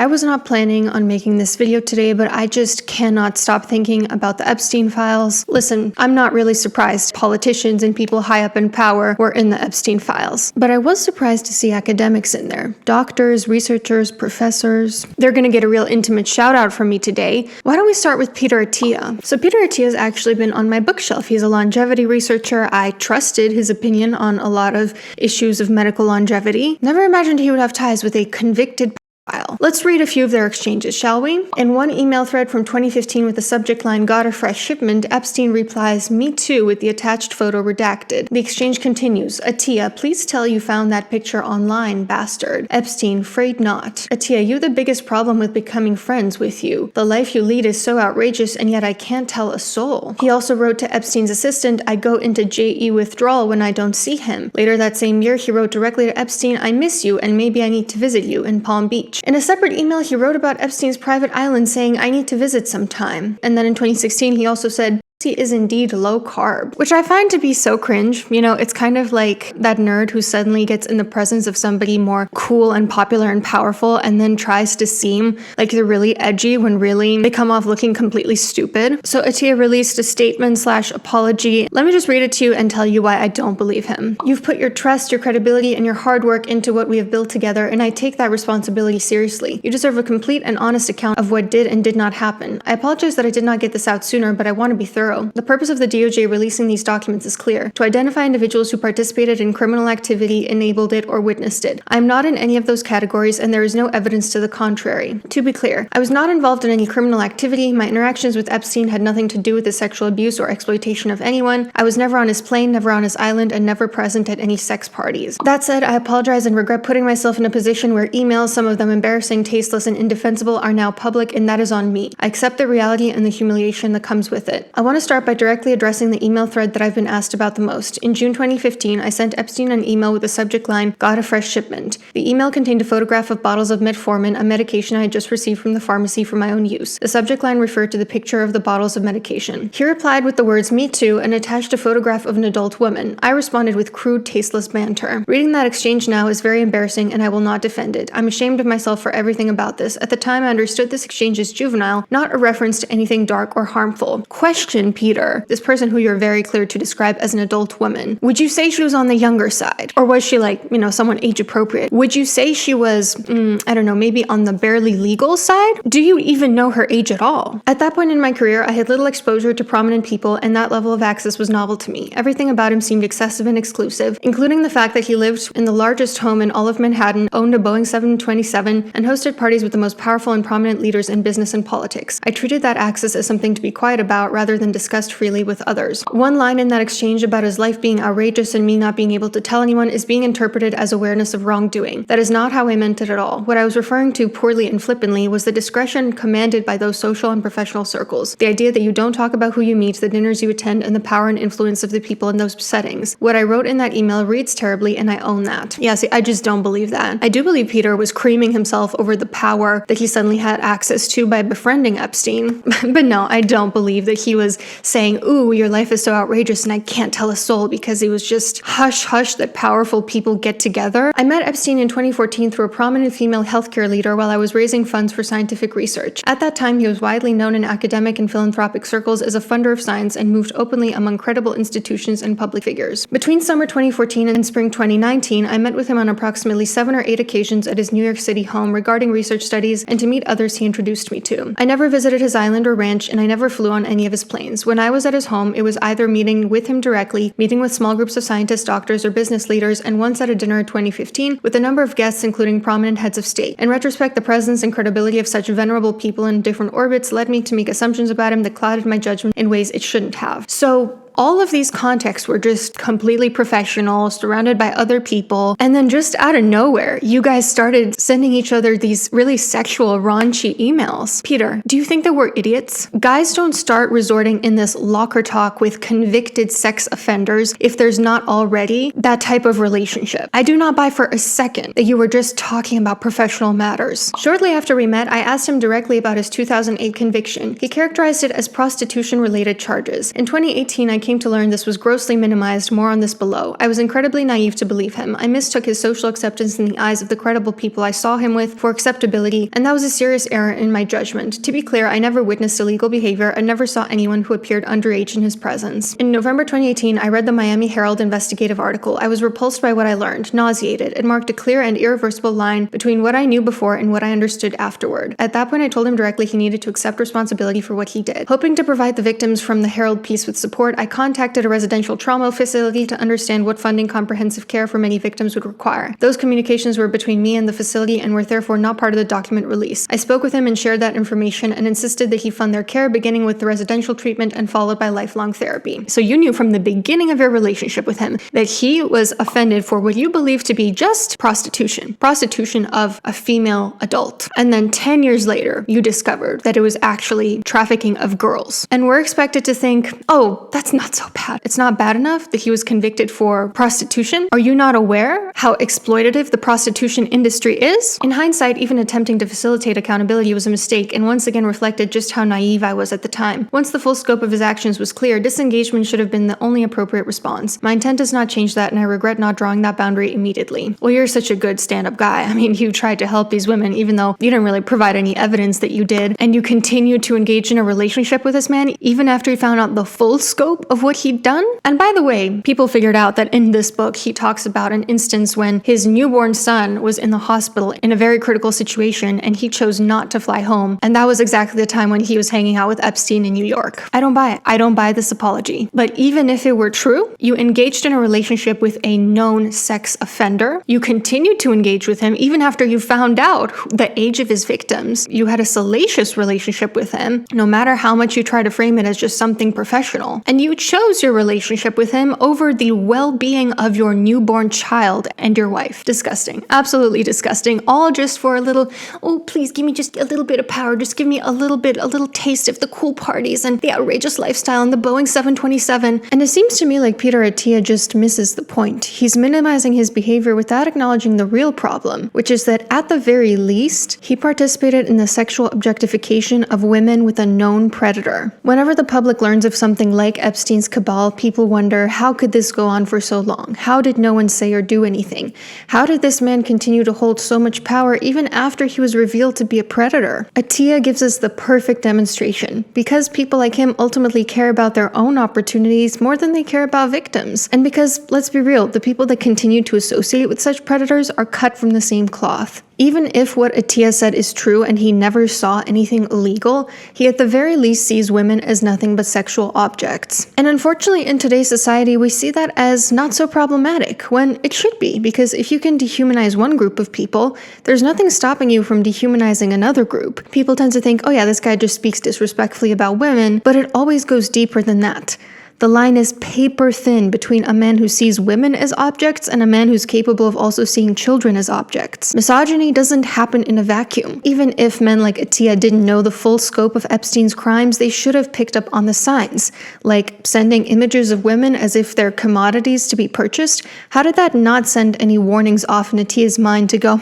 I was not planning on making this video today, but I just cannot stop thinking about the Epstein files. Listen, I'm not really surprised politicians and people high up in power were in the Epstein files, but I was surprised to see academics in there. Doctors, researchers, professors. They're gonna get a real intimate shout out from me today. Why don't we start with Peter Attia? So Peter Attia has actually been on my bookshelf. He's a longevity researcher. I trusted his opinion on a lot of issues of medical longevity. Never imagined he would have ties with a convicted pedophile. Let's read a few of their exchanges, shall we? In one email thread from 2015 with the subject line, "Got a fresh shipment," Epstein replies, "Me too," with the attached photo redacted. The exchange continues. Attia, please tell you found that picture online, bastard. Epstein, afraid not. Attia, you the biggest problem with becoming friends with you. The life you lead is so outrageous, and yet I can't tell a soul. He also wrote to Epstein's assistant, I go into JE withdrawal when I don't see him. Later that same year, he wrote directly to Epstein, I miss you, and maybe I need to visit you in Palm Beach. In a separate email, he wrote about Epstein's private island saying, I need to visit sometime. And then in 2016, he also said, he is indeed low carb, which I find to be so cringe. You know, it's kind of like that nerd who suddenly gets in the presence of somebody more cool and popular and powerful and then tries to seem like they're really edgy when really they come off looking completely stupid. So Attia released a statement/apology. Let me just read it to you and tell you why I don't believe him. You've put your trust, your credibility, and your hard work into what we have built together, and I take that responsibility seriously. You deserve a complete and honest account of what did and did not happen. I apologize that I did not get this out sooner, but I want to be thorough. The purpose of the DOJ releasing these documents is clear: to identify individuals who participated in criminal activity, enabled it, or witnessed it. I am not in any of those categories, and there is no evidence to the contrary. To be clear, I was not involved in any criminal activity. My interactions with Epstein had nothing to do with his sexual abuse or exploitation of anyone. I was never on his plane, never on his island, and never present at any sex parties. That said, I apologize and regret putting myself in a position where emails, some of them embarrassing, tasteless, and indefensible, are now public, and that is on me. I accept the reality and the humiliation that comes with it. I want to start by directly addressing the email thread that I've been asked about the most. In June 2015, I sent Epstein an email with the subject line, Got a fresh shipment. The email contained a photograph of bottles of metformin, a medication I had just received from the pharmacy for my own use. The subject line referred to the picture of the bottles of medication. He replied with the words, me too, and attached a photograph of an adult woman. I responded with crude, tasteless banter. Reading that exchange now is very embarrassing, and I will not defend it. I'm ashamed of myself for everything about this. At the time, I understood this exchange as juvenile, not a reference to anything dark or harmful. Question, Peter. This person who you're very clear to describe as an adult woman. Would you say she was on the younger side? Or was she like, someone age appropriate? Would you say she was, I don't know, maybe on the barely legal side? Do you even know her age at all? At that point in my career, I had little exposure to prominent people, and that level of access was novel to me. Everything about him seemed excessive and exclusive, including the fact that he lived in the largest home in all of Manhattan, owned a Boeing 727, and hosted parties with the most powerful and prominent leaders in business and politics. I treated that access as something to be quiet about rather than discussed freely with others. One line in that exchange about his life being outrageous and me not being able to tell anyone is being interpreted as awareness of wrongdoing. That is not how I meant it at all. What I was referring to poorly and flippantly was the discretion commanded by those social and professional circles. The idea that you don't talk about who you meet, the dinners you attend, and the power and influence of the people in those settings. What I wrote in that email reads terribly, and I own that. Yeah, see, I just don't believe that. I do believe Peter was creaming himself over the power that he suddenly had access to by befriending Epstein. But no, I don't believe that he was saying, ooh, your life is so outrageous and I can't tell a soul, because he was just hush hush that powerful people get together. I met Epstein in 2014 through a prominent female healthcare leader while I was raising funds for scientific research. At that time, he was widely known in academic and philanthropic circles as a funder of science and moved openly among credible institutions and public figures. Between summer 2014 and spring 2019, I met with him on approximately 7 or 8 occasions at his New York City home regarding research studies and to meet others he introduced me to. I never visited his island or ranch, and I never flew on any of his planes. When I was at his home, it was either meeting with him directly, meeting with small groups of scientists, doctors, or business leaders, and once at a dinner in 2015 with a number of guests including prominent heads of state. In retrospect, the presence and credibility of such venerable people in different orbits led me to make assumptions about him that clouded my judgment in ways it shouldn't have. So all of these contexts were just completely professional, surrounded by other people, and then just out of nowhere, you guys started sending each other these really sexual, raunchy emails. Peter, do you think that we're idiots? Guys don't start resorting in this locker talk with convicted sex offenders if there's not already that type of relationship. I do not buy for a second that you were just talking about professional matters. Shortly after we met, I asked him directly about his 2008 conviction. He characterized it as prostitution-related charges. In 2018, I came to learn this was grossly minimized. More on this below. I was incredibly naive to believe him. I mistook his social acceptance in the eyes of the credible people I saw him with for acceptability, and that was a serious error in my judgment. To be clear, I never witnessed illegal behavior and never saw anyone who appeared underage in his presence. In November 2018, I read the Miami Herald investigative article. I was repulsed by what I learned, nauseated. It marked a clear and irreversible line between what I knew before and what I understood afterward. At that point, I told him directly he needed to accept responsibility for what he did. Hoping to provide the victims from the Herald piece with support, I contacted a residential trauma facility to understand what funding comprehensive care for many victims would require. Those communications were between me and the facility and were therefore not part of the document release. I spoke with him and shared that information and insisted that he fund their care, beginning with the residential treatment and followed by lifelong therapy. So you knew from the beginning of your relationship with him that he was offended for what you believed to be just prostitution of a female adult. And then 10 years later, you discovered that it was actually trafficking of girls. And we're expected to think, oh, that's not so bad. It's not bad enough that he was convicted for prostitution. Are you not aware how exploitative the prostitution industry is? In hindsight, even attempting to facilitate accountability was a mistake and once again reflected just how naive I was at the time. Once the full scope of his actions was clear, disengagement should have been the only appropriate response. My intent does not change that, and I regret not drawing that boundary immediately. Well, you're such a good stand-up guy. I mean, you tried to help these women even though you didn't really provide any evidence that you did, and you continued to engage in a relationship with this man even after you found out the full scope of what he'd done. And by the way, people figured out that in this book, he talks about an instance when his newborn son was in the hospital in a very critical situation and he chose not to fly home. And that was exactly the time when he was hanging out with Epstein in New York. I don't buy it. I don't buy this apology. But even if it were true, you engaged in a relationship with a known sex offender. You continued to engage with him even after you found out the age of his victims. You had a salacious relationship with him, no matter how much you try to frame it as just something professional. And you chose your relationship with him over the well-being of your newborn child and your wife. Disgusting. Absolutely disgusting. All just for a little, oh, please give me just a little bit of power. Just give me a little taste of the cool parties and the outrageous lifestyle and the Boeing 727. And it seems to me like Peter Attia just misses the point. He's minimizing his behavior without acknowledging the real problem, which is that at the very least, he participated in the sexual objectification of women with a known predator. Whenever the public learns of something like Epstein's cabal, people wonder, how could this go on for so long? How did no one say or do anything? How did this man continue to hold so much power even after he was revealed to be a predator? Attia gives us the perfect demonstration, because people like him ultimately care about their own opportunities more than they care about victims. And because, let's be real, the people that continue to associate with such predators are cut from the same cloth. Even if what Attia said is true and he never saw anything illegal, he at the very least sees women as nothing but sexual objects. And unfortunately, in today's society, we see that as not so problematic, when it should be, because if you can dehumanize one group of people, there's nothing stopping you from dehumanizing another group. People tend to think, oh yeah, this guy just speaks disrespectfully about women, but it always goes deeper than that. The line is paper thin between a man who sees women as objects and a man who's capable of also seeing children as objects. Misogyny doesn't happen in a vacuum. Even if men like Attia didn't know the full scope of Epstein's crimes, they should have picked up on the signs, like sending images of women as if they're commodities to be purchased. How did that not send any warnings off in Attia's mind to go,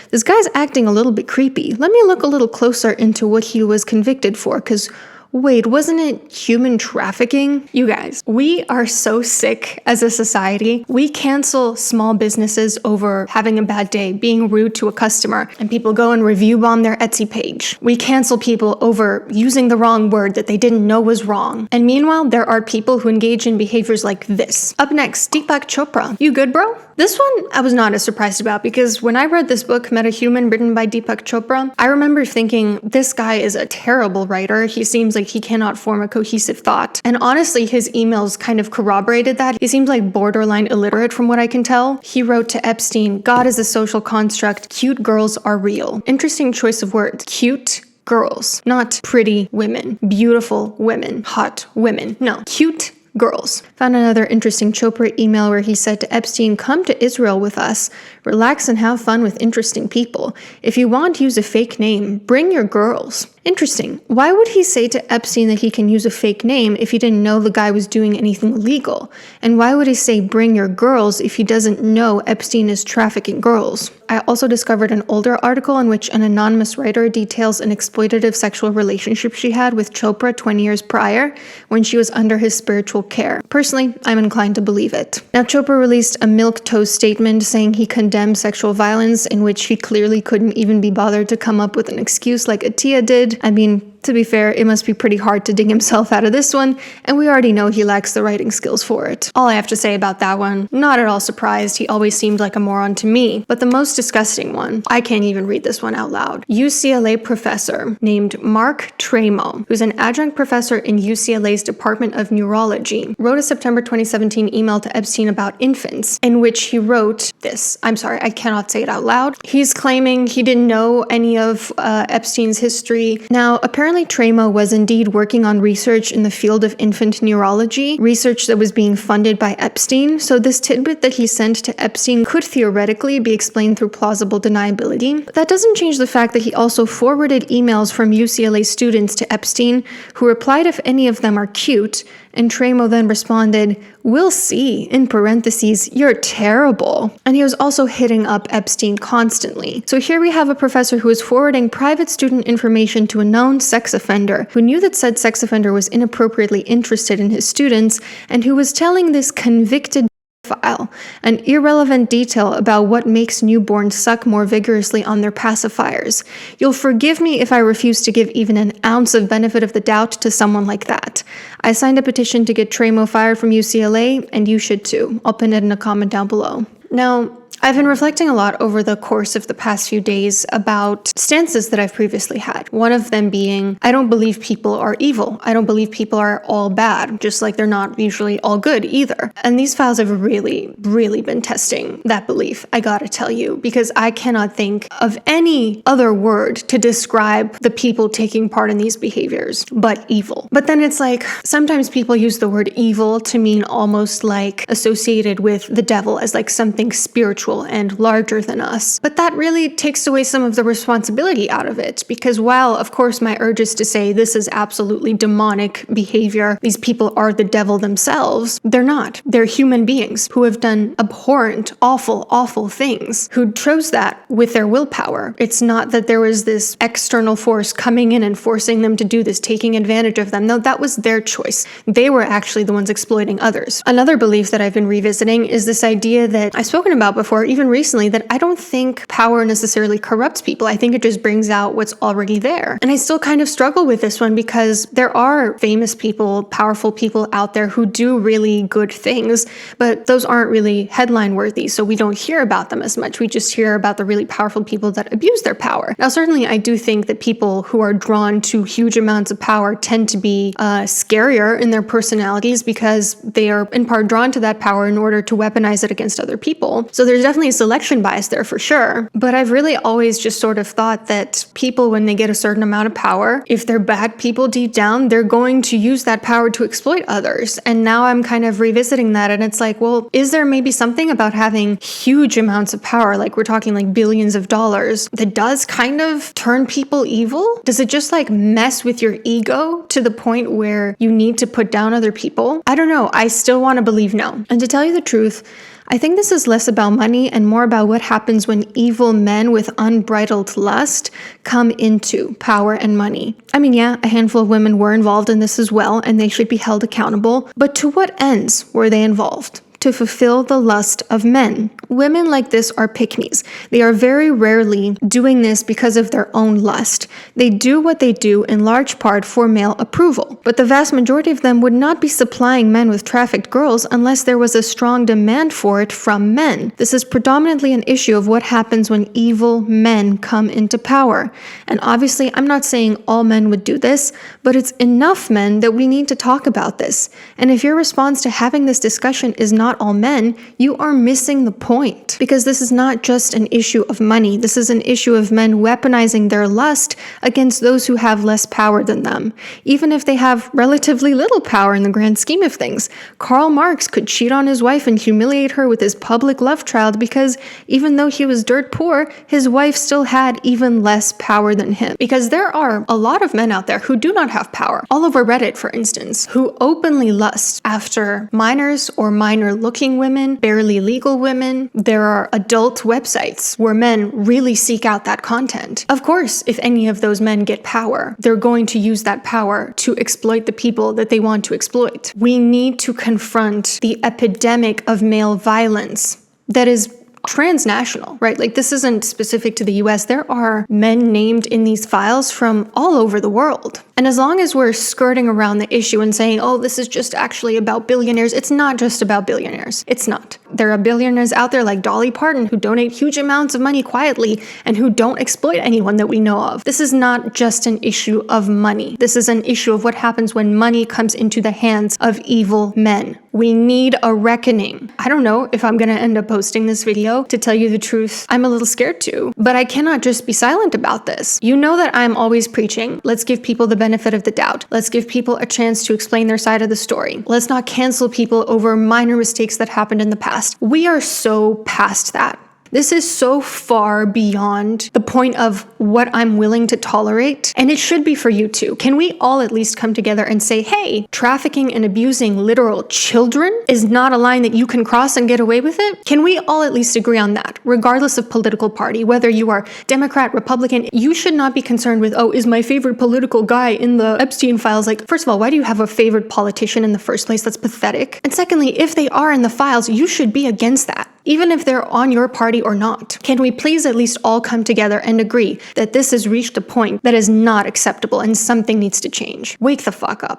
this guy's acting a little bit creepy. Let me look a little closer into what he was convicted for, because wait, wasn't it human trafficking? You guys, we are so sick as a society. We cancel small businesses over having a bad day, being rude to a customer, and people go and review bomb their Etsy page. We cancel people over using the wrong word that they didn't know was wrong. And meanwhile, there are people who engage in behaviors like this. Up next, Deepak Chopra. You good, bro? This one I was not as surprised about, because when I read this book, Metahuman, written by Deepak Chopra, I remember thinking, this guy is a terrible writer. He seems like he cannot form a cohesive thought. And honestly, his emails kind of corroborated that. He seems like borderline illiterate from what I can tell. He wrote to Epstein, God is a social construct. Cute girls are real. Interesting choice of words. Cute girls, not pretty women, beautiful women, hot women. No, cute girls. Found another interesting Chopra email where he said to Epstein, come to Israel with us, relax and have fun with interesting people. If you want, use a fake name, bring your girls. Interesting. Why would he say to Epstein that he can use a fake name if he didn't know the guy was doing anything illegal? And why would he say bring your girls if he doesn't know Epstein is trafficking girls? I also discovered an older article in which an anonymous writer details an exploitative sexual relationship she had with Chopra 20 years prior when she was under his spiritual care. Personally, I'm inclined to believe it. Now, Chopra released a milquetoast statement saying he condemned sexual violence, in which he clearly couldn't even be bothered to come up with an excuse like Attia did. I mean, to be fair, it must be pretty hard to dig himself out of this one, and we already know he lacks the writing skills for it. All I have to say about that one, not at all surprised, he always seemed like a moron to me. But the most disgusting one, I can't even read this one out loud. UCLA professor named Mark Tramo, who's an adjunct professor in UCLA's Department of Neurology, wrote a September 2017 email to Epstein about infants, in which he wrote this. I'm sorry, I cannot say it out loud. He's claiming he didn't know any of Epstein's history. Now, apparently Tramo was indeed working on research in the field of infant neurology, research that was being funded by Epstein, so this tidbit that he sent to Epstein could theoretically be explained through plausible deniability. But that doesn't change the fact that he also forwarded emails from UCLA students to Epstein, who replied if any of them are cute, and Tramo then responded, "We'll see," in parentheses, "you're terrible." And he was also hitting up Epstein constantly. So here we have a professor who is forwarding private student information to a known sex offender, who knew that said sex offender was inappropriately interested in his students, and who was telling this convicted file an irrelevant detail about what makes newborns suck more vigorously on their pacifiers. You'll forgive me if I refuse to give even an ounce of benefit of the doubt to someone like that. I signed a petition to get Tramo fired from UCLA, and you should too. I'll pin it in a comment down below. Now, I've been reflecting a lot over the course of the past few days about stances that I've previously had. One of them being, I don't believe people are evil. I don't believe people are all bad, just like they're not usually all good either. And these files have really, really been testing that belief, I gotta tell you, because I cannot think of any other word to describe the people taking part in these behaviors but evil. But then it's like, sometimes people use the word evil to mean almost like associated with the devil as like something spiritual and larger than us. But that really takes away some of the responsibility out of it, because while of course my urge is to say this is absolutely demonic behavior, these people are the devil themselves, they're not. They're human beings who have done abhorrent, awful, awful things, who chose that with their willpower. It's not that there was this external force coming in and forcing them to do this, taking advantage of them. No, that was their choice. They were actually the ones exploiting others. Another belief that I've been revisiting is this idea that I've spoken about before, even recently, that I don't think power necessarily corrupts people. I think it just brings out what's already there. And I still kind of struggle with this one, because there are famous people, powerful people out there who do really good things, but those aren't really headline worthy, so we don't hear about them as much. We just hear about the really powerful people that abuse their power. Now, certainly I do think that people who are drawn to huge amounts of power tend to be scarier in their personalities, because they are in part drawn to that power in order to weaponize it against other people. So there's definitely a selection bias there for sure. But I've really always just sort of thought that people, when they get a certain amount of power, if they're bad people deep down, they're going to use that power to exploit others. And now I'm kind of revisiting that, and it's like, well, is there maybe something about having huge amounts of power, like we're talking like billions of dollars, that does kind of turn people evil? Does it just like mess with your ego to the point where you need to put down other people? I don't know. I still want to believe no. And to tell you the truth, I think this is less about money and more about what happens when evil men with unbridled lust come into power and money. I mean, yeah, a handful of women were involved in this as well, and they should be held accountable. But to what ends were they involved? To fulfill the lust of men. Women like this are pick-me's. They are very rarely doing this because of their own lust. They do what they do in large part for male approval. But the vast majority of them would not be supplying men with trafficked girls unless there was a strong demand for it from men. This is predominantly an issue of what happens when evil men come into power. And obviously, I'm not saying all men would do this, but it's enough men that we need to talk about this. And if your response to having this discussion is not all men, you are missing the point. Because this is not just an issue of money. This is an issue of men weaponizing their lust against those who have less power than them, even if they have relatively little power in the grand scheme of things. Karl Marx could cheat on his wife and humiliate her with his public love child because even though he was dirt poor, his wife still had even less power than him. Because there are a lot of men out there who do not have power, all over Reddit for instance, who openly lust after minors or minor-looking women, barely legal women. There are adult websites where men really seek out that content. Of course, if any of those men get power, they're going to use that power to exploit the people that they want to exploit. We need to confront the epidemic of male violence that is transnational, right? Like, this isn't specific to the US. There are men named in these files from all over the world. And as long as we're skirting around the issue and saying, oh, this is just actually about billionaires, it's not just about billionaires. It's not. There are billionaires out there like Dolly Parton who donate huge amounts of money quietly and who don't exploit anyone that we know of. This is not just an issue of money. This is an issue of what happens when money comes into the hands of evil men. We need a reckoning. I don't know if I'm going to end up posting this video. To tell you the truth, I'm a little scared too, but I cannot just be silent about this. You know that I'm always preaching, let's give people the benefit of the doubt. Let's give people a chance to explain their side of the story. Let's not cancel people over minor mistakes that happened in the past. We are so past that. This is so far beyond the point of what I'm willing to tolerate, and it should be for you too. Can we all at least come together and say, hey, trafficking and abusing literal children is not a line that you can cross and get away with it? Can we all at least agree on that, regardless of political party, whether you are Democrat, Republican? You should not be concerned with, oh, is my favorite political guy in the Epstein files? Like, first of all, why do you have a favorite politician in the first place? That's pathetic. And secondly, if they are in the files, you should be against that, even if they're on your party or not. Can we please at least all come together and agree that this has reached a point that is not acceptable and something needs to change? Wake the fuck up.